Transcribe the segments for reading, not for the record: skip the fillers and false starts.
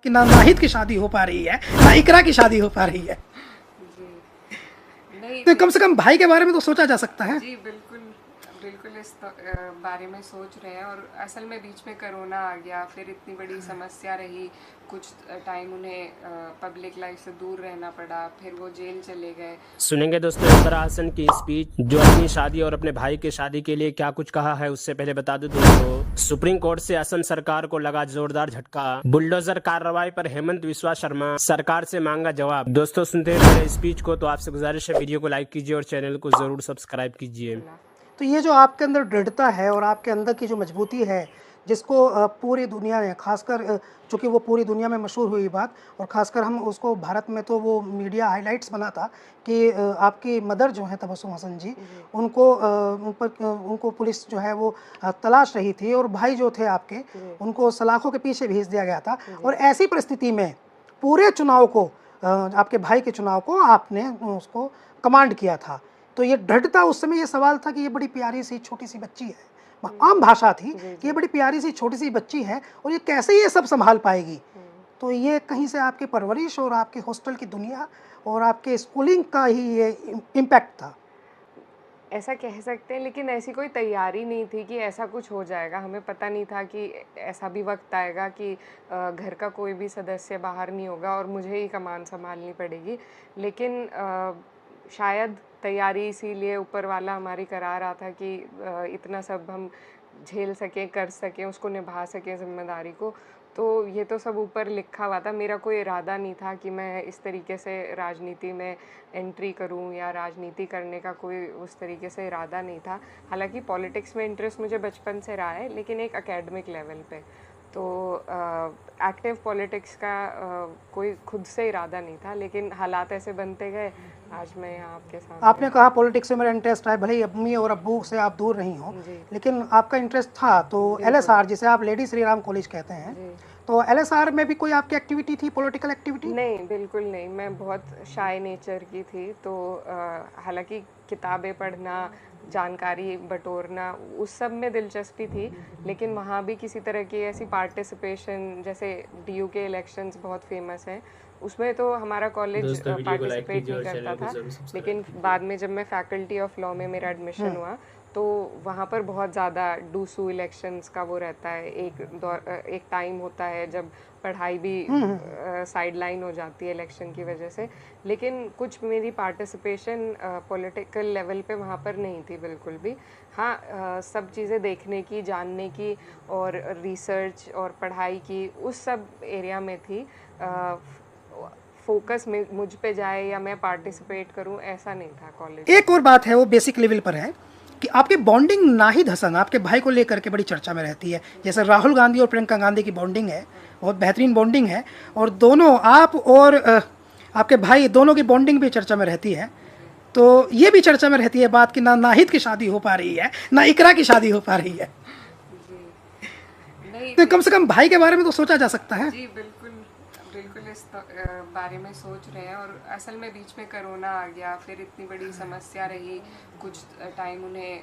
कि ना नाहिद की शादी हो पा रही है, ना इकरा की शादी हो पा रही है। जी नहीं तो कम से कम भाई के बारे में तो सोचा जा सकता है। जी बिल्कुल बिल्कुल इस बारे में सोच रहे हैं। और असल में बीच में कोरोना आ गया, फिर इतनी बड़ी समस्या रही, कुछ टाइम उन्हें पब्लिक लाइफ से दूर रहना पड़ा, फिर वो जेल चले गए। सुनेंगे दोस्तों इकरा हसन की स्पीच, जो अपनी शादी और अपने भाई की शादी के लिए क्या कुछ कहा है। उससे पहले बता दूं दोस्तों, सुप्रीम कोर्ट से असम सरकार को लगा जोरदार झटका। बुलडोजर कार्रवाई पर हेमंत विश्वा शर्मा सरकार से मांगा जवाब। दोस्तों सुनते हैं मेरे स्पीच को, तो आपसे गुजारिश है वीडियो को लाइक कीजिए और चैनल को जरूर सब्सक्राइब कीजिए। तो ये जो आपके अंदर दृढ़ता है और आपके अंदर की जो मजबूती है, जिसको पूरी दुनिया ने, खासकर चूँकि वो पूरी दुनिया में मशहूर हुई बात, और ख़ासकर हम उसको भारत में तो वो मीडिया हाइलाइट्स बना था कि आपकी मदर जो हैं तबस्सुम हसन जी, उनको उनको पुलिस जो है वो तलाश रही थी, और भाई जो थे आपके, उनको सलाखों के पीछे भेज दिया गया था। और ऐसी परिस्थिति में पूरे चुनाव को, आपके भाई के चुनाव को आपने उसको कमांड किया था। तो ये दृढ़ता, उस समय ये सवाल था कि ये बड़ी प्यारी सी छोटी सी बच्ची है, आम भाषा थी कि ये बड़ी प्यारी सी छोटी सी बच्ची है और ये कैसे ये सब संभाल पाएगी। तो ये कहीं से आपकी परवरिश और आपके हॉस्टल की दुनिया और आपके स्कूलिंग का ही ये इम्पैक्ट था। ऐसा कह सकते हैं, लेकिन ऐसी कोई तैयारी नहीं थी कि ऐसा कुछ हो जाएगा। हमें पता नहीं था कि ऐसा भी वक्त आएगा कि घर का कोई भी सदस्य बाहर नहीं होगा और मुझे ही कमान संभालनी पड़ेगी। लेकिन शायद तैयारी इसीलिए ऊपर वाला हमारी करा रहा था कि इतना सब हम झेल सकें, कर सकें, उसको निभा सकें जिम्मेदारी को। तो ये तो सब ऊपर लिखा हुआ था। मेरा कोई इरादा नहीं था कि मैं इस तरीके से राजनीति में एंट्री करूं, या राजनीति करने का कोई उस तरीके से इरादा नहीं था। हालांकि पॉलिटिक्स में इंटरेस्ट मुझे बचपन से रहा है, लेकिन एक एकेडमिक लेवल पे। तो एक्टिव पॉलिटिक्स का कोई खुद से इरादा नहीं था, लेकिन हालात ऐसे बनते गए, आज मैं यहाँ आपके सामने। आपने कहा पॉलिटिक्स में मेरा इंटरेस्ट है, भले ही अम्मी और अब्बू से आप दूर नहीं हो, लेकिन आपका इंटरेस्ट था। तो LSR, जिसे आप लेडी श्री राम कॉलेज कहते हैं, तो LSR में भी कोई आपकी एक्टिविटी थी, पॉलिटिकल एक्टिविटी? नहीं, बिल्कुल नहीं। मैं बहुत शाय नेचर की थी। तो हालांकि किताबें पढ़ना, जानकारी बटोरना, उस सब में दिलचस्पी थी, लेकिन वहाँ भी किसी तरह की ऐसी पार्टिसिपेशन, जैसे DU के इलेक्शंस बहुत फेमस हैं, उसमें तो हमारा कॉलेज पार्टिसिपेट नहीं करता था। लेकिन बाद में जब मैं फैकल्टी ऑफ लॉ में मेरा एडमिशन हुआ, तो वहाँ पर बहुत ज़्यादा डूसू इलेक्शंस का वो रहता है। एक टाइम होता है जब पढ़ाई भी साइड लाइन हो जाती है इलेक्शन की वजह से। लेकिन कुछ मेरी पार्टिसिपेशन पॉलिटिकल लेवल पे वहाँ पर नहीं थी बिल्कुल भी। हाँ, सब चीज़ें देखने की, जानने की और रिसर्च और पढ़ाई की, उस सब एरिया में थी। फोकस में मुझ पे जाए या मैं पार्टिसिपेट करूं, ऐसा नहीं था कॉलेज। एक और बात है, वो बेसिक लेवल पर है कि आपकी बॉन्डिंग नाहिद हसन, आपके भाई को लेकर के बड़ी चर्चा में रहती है। जैसे राहुल गांधी और प्रियंका गांधी की बॉन्डिंग है, बहुत बेहतरीन बॉन्डिंग है, और दोनों, आप और आपके भाई दोनों की बॉन्डिंग भी चर्चा में रहती है। तो ये भी चर्चा में रहती है बात कि ना नाहिद की शादी हो पा रही है, ना इकरा की शादी हो पा रही है। नहीं तो कम से कम भाई के बारे में तो सोचा जा सकता है। जी बिल्कुल बिल्कुल इस बारे में सोच रहे हैं। और असल में बीच में कोरोना आ गया, फिर इतनी बड़ी समस्या रही, कुछ टाइम उन्हें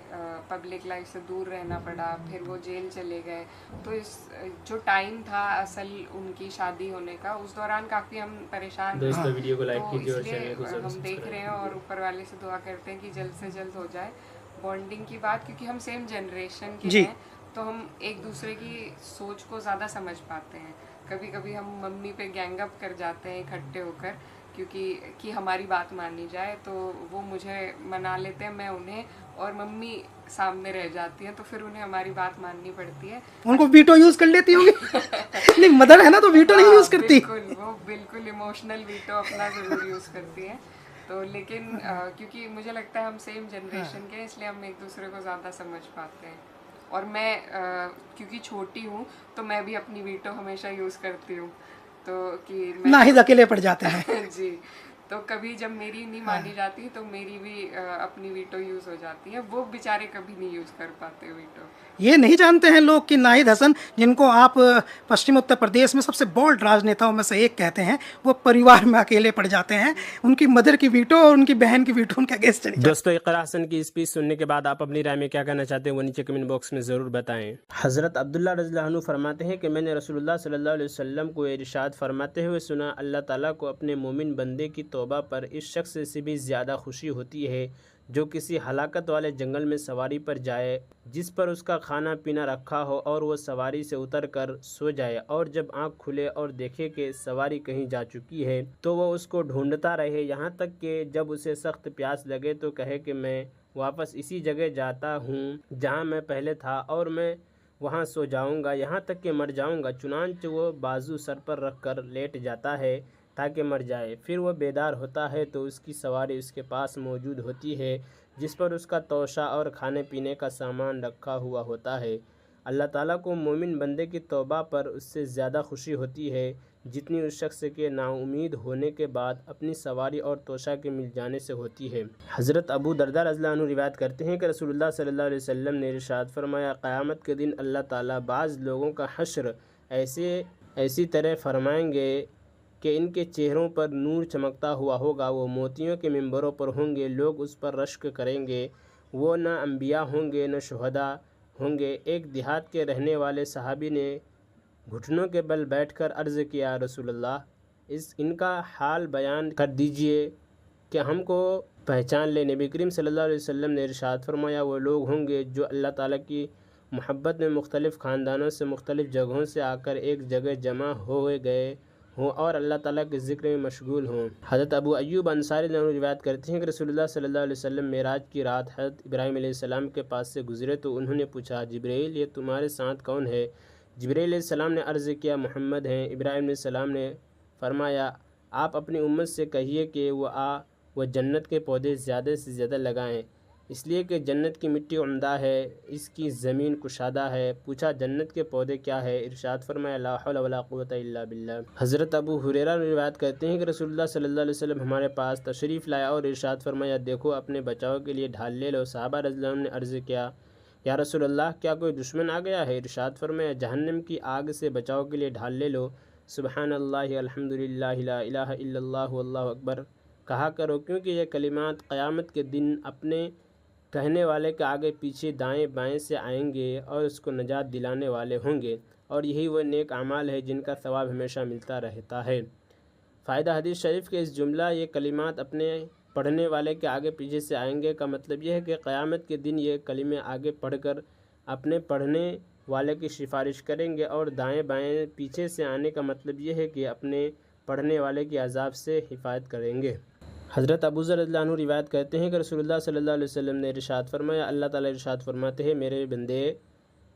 पब्लिक लाइफ से दूर रहना पड़ा, फिर वो जेल चले गए। तो इस जो टाइम था असल उनकी शादी होने का, उस दौरान काफ़ी हम परेशान थे। दोस्तों वीडियो को लाइक तो कीजिए और इसलिए चैनल को जरूर हम देख रहे हैं और ऊपर वाले से दुआ करते हैं कि जल्द से जल्द हो जाए बॉन्डिंग की बात, क्योंकि हम सेम जनरेशन के हैं, तो हम एक दूसरे की सोच को ज़्यादा समझ पाते हैं। कभी कभी हम मम्मी पे गैंग अप कर जाते हैं इकट्ठे होकर, क्योंकि कि हमारी बात मानी जाए, तो वो मुझे मना लेते हैं, मैं उन्हें, और मम्मी सामने रह जाती हैं, तो फिर उन्हें हमारी बात माननी पड़ती है। उनको वीटो यूज कर लेती होंगी। नहीं, मदर है ना, तो वीटो नहीं यूज करती। बिल्कुल, वो बिल्कुल इमोशनल वीटो अपना ज़रूर यूज़ करती हैं। तो लेकिन क्योंकि मुझे लगता है हम सेम जनरेशन के, इसलिए हम एक दूसरे को ज़्यादा समझ पाते हैं। और मैं क्योंकि छोटी हूँ, तो मैं भी अपनी वीटो हमेशा यूज़ करती हूँ, तो कि मैं नाहिद अकेले पड़ जाते हैं। जी, तो कभी जब मेरी नहीं मानी जाती तो मेरी भी अपनी वीटो यूज़ हो जाती है। वो बेचारे कभी नहीं यूज़ कर पाते वीटो। ये नहीं जानते हैं लोग कि नाहिद हसन, जिनको आप पश्चिम उत्तर प्रदेश में सबसे बोल्ड राजनेताओं में से एक कहते हैं, वो परिवार में अकेले पड़ जाते हैं। उनकी मदर की वीटो और उनकी बहन की वीटो उनके अगेंस्ट चली जाती है। दोस्तों, इकरा हसन की स्पीच सुनने के बाद आप अपनी राय में क्या कहना चाहते हैं वो नीचे कमेंट बॉक्स में ज़रूर बताएं। हज़रत अब्दुल्ला रज़ियल्लाहु अन्हु फरमाते हैं कि मैंने रसूलुल्लाह सल्लल्लाहु अलैहि वसल्लम को इरशाद फरमाते हुए सुना, अल्लाह ताला को अपने मोमिन बंदे की तौबा पर इस शख्स से भी ज़्यादा खुशी होती है जो किसी हलाकत वाले जंगल में सवारी पर जाए, जिस पर उसका खाना पीना रखा हो और वो सवारी से उतर कर सो जाए, और जब आँख खुले और देखे कि सवारी कहीं जा चुकी है तो वो उसको ढूंढता रहे, यहाँ तक कि जब उसे सख्त प्यास लगे तो कहे कि मैं वापस इसी जगह जाता हूँ जहाँ मैं पहले था और मैं वहाँ सो जाऊँगा यहाँ तक कि मर जाऊँगा। चुनांच वो बाजू सर पर रख कर लेट जाता है ताकि मर जाए। फिर वह बेदार होता है तो उसकी सवारी उसके पास मौजूद होती है जिस पर उसका तोशा और खाने पीने का सामान रखा हुआ होता है। अल्लाह ताला को मोमिन बंदे की तौबा पर उससे ज़्यादा खुशी होती है जितनी उस शख्स के नाउमीद होने के बाद अपनी सवारी और तोशा के मिल जाने से होती है। हज़रत अबू दरदा रज़ियल्लाहु अन्हु रिवायत करते हैं कि रसूलुल्लाह सल्लल्लाहु अलैहि वसल्लम ने इरशाद फरमाया, क़यामत के दिन अल्लाह ताला बाज़ लोगों का हश्र ऐसी तरह फरमाएंगे कि इनके चेहरों पर नूर चमकता हुआ होगा। वो मोतियों के मिंबरों पर होंगे, लोग उस पर रश्क करेंगे। वो न अम्बिया होंगे न शुहदा होंगे। एक देहात के रहने वाले सहाबी ने घुटनों के बल बैठकर अर्ज़ किया, रसूलल्लाह, इनका हाल बयान कर दीजिए कि हमको पहचान ले। नबी करीम सल्लल्लाहु अलैहि वसल्लम ने इरशाद फरमाया, वो लोग होंगे जो अल्लाह ताला की मोहब्बत में मुख्तलिफ़ ख़ानदानों से मुख्तलिफ़ जगहों से आकर एक जगह जमा हो गए हों और अल्लाह ताला के ज़िक्र में मशगूल हों। हज़रत अबू अय्यूब अंसारी रिवायत करते हैं कि रसूलुल्लाह सल्लल्लाहु अलैहि वसल्लम मेराज की रात हज़रत इब्राहीम अलैहिस्सलाम के पास से गुज़रे तो उन्होंने पूछा, जिब्रील, ये तुम्हारे साथ कौन है? जिब्रील अलैहिस्सलाम ने अर्ज़ किया, मोहम्मद हैं। इब्राहीम अलैहिस्सलाम ने फरमाया, आप अपनी उम्मत से कहिए कि वह जन्नत के पौधे ज़्यादा से ज़्यादा लगाएँ, इसलिए कि जन्नत की मिट्टी उम्दा है, इसकी ज़मीन कुशादा है। पूछा, जन्नत के पौधे क्या है? इरशाद फरमाया, ला हौला वला कुव्वता इल्ला बिल्लाह। हज़रत अबू हुरैरा रिवायत करते हैं कि रसूलुल्लाह सल्लल्लाहु अलैहि वसल्लम हमारे पास तशरीफ़ लाया और इरशाद फरमाया, देखो अपने बचाव के लिए ढाल ले लो। सहाबा रज़ियल्लाहु अन्हुम ने अर्ज़ किया, या रसूलल्लाह, क्या कोई दुश्मन आ गया है? इरशाद फरमाया, जहन्नम की आग से बचाव के लिए ढाल ले लो। सुबहानल्लाहि अल्हम्दुलिल्लाहि ला इलाहा इल्लल्लाहु अल्लाहु अकबर कहा करो, क्योंकि ये कलिमात क़यामत के दिन अपने कहने वाले के आगे पीछे दाएं बाएं से आएंगे और उसको नजात दिलाने वाले होंगे, और यही वह नेक अमाल है जिनका सवाब हमेशा मिलता रहता है। फ़ायदा हदीस शरीफ के इस जुमला, ये कलिमात अपने पढ़ने वाले के आगे पीछे से आएंगे का मतलब यह है कि क़यामत के दिन ये कलिमे आगे पढ़कर अपने पढ़ने वाले की सिफारिश करेंगे, और दाएं बाएं पीछे से आने का मतलब यह है कि अपने पढ़ने वाले की अजाब से हिफाजत करेंगे। हज़रत अबू ज़र रज़ियल्लाहु अन्हु रिवायत करते हैं कि रसूलुल्लाह सल्लल्लाहु अलैहि वसल्लम ने इरशाद फरमाया, अल्लाह ताला इरशाद फरमाते हैं, मेरे बंदे,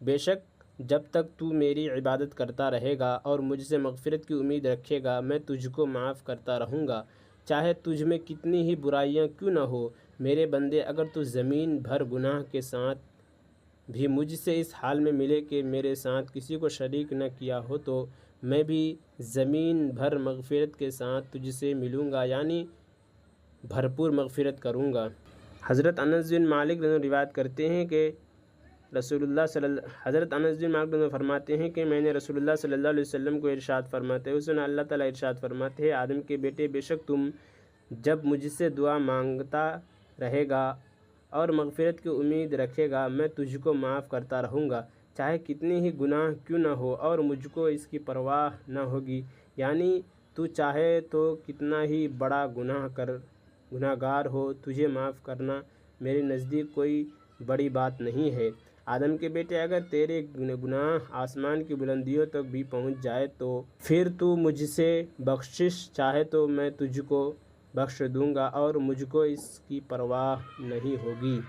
बेशक जब तक तू मेरी इबादत करता रहेगा और मुझसे मग़फ़िरत की उम्मीद रखेगा, मैं तुझको माफ़ करता रहूँगा, चाहे तुझ में कितनी ही बुराइयाँ क्यों न हो। मेरे बंदे, अगर तू ज़मीन भर गुनाह के साथ भी मुझसे इस हाल में मिले कि मेरे साथ किसी को शरीक न किया हो, तो मैं भी ज़मीन भर मग़फ़िरत के साथ तुझसे मिलूँगा, यानी भरपूर मग़फ़िरत करूँगा। हज़रत अनस बिन मालिक रिवायत करते हैं कि हज़रत अनस बिन मालिक फरमाते हैं कि मैंने रसूलुल्लाह सल्लल्लाहु अलैहि वसल्लम को इरशाद फरमाते हुए सुना, अल्लाह ताला इरशाद फरमाते हैं, आदम के बेटे, बेशक तुम जब मुझसे दुआ मांगता रहेगा और मग़फ़िरत की उम्मीद रखेगा, मैं तुझको माफ़ करता रहूँगा, चाहे कितनी ही गुनाह क्यों न हो, और मुझको इसकी परवाह न होगी। यानी तू चाहे तो कितना ही बड़ा गुनाहगार हो, तुझे माफ़ करना मेरे नज़दीक कोई बड़ी बात नहीं है। आदम के बेटे, अगर तेरे गुनाह आसमान की बुलंदियों तक भी पहुंच जाए तो फिर तू मुझसे बख्शिश चाहे तो मैं तुझको बख्श दूंगा और मुझको इसकी परवाह नहीं होगी।